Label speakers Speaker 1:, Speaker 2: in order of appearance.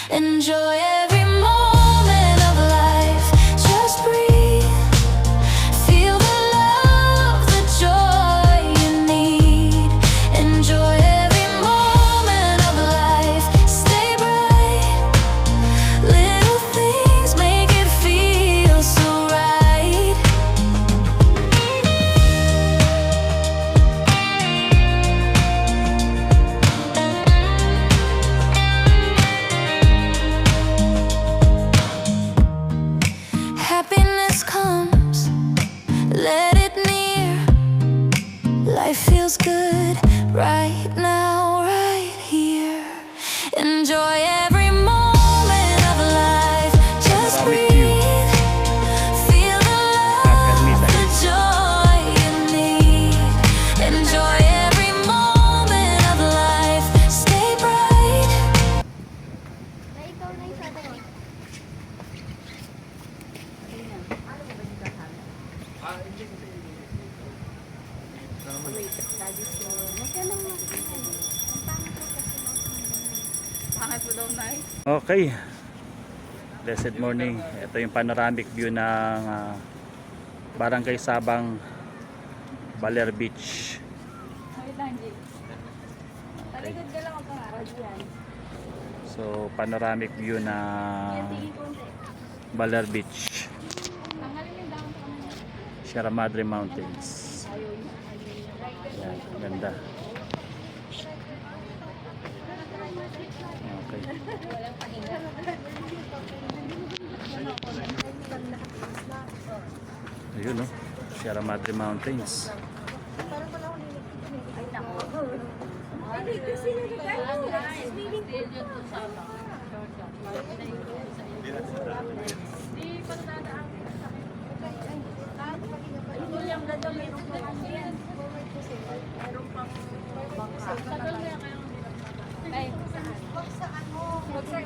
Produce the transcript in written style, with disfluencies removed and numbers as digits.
Speaker 1: Enjoy every moment of life. Just breathe. Feel the love, the joy you need. Enjoy every moment of life. Stay bright. Little things make it feel so right. Happiness comes, let it near. Life feels good right now, right here. Enjoy every moment of life. Just breathe. Feel the love, the joy you need. Enjoy every moment of life. Stay bright.
Speaker 2: Okay, blessed morning. Ito yung panoramic view ng Barangay Sabang, Baler Beach. Okay. So panoramic view na Baler Beach, Sierra Madre Mountains. Yan, ganda. Okay. Ayun, no? Sierra Madre Mountains.
Speaker 3: Ay, wag sa ano, wag sa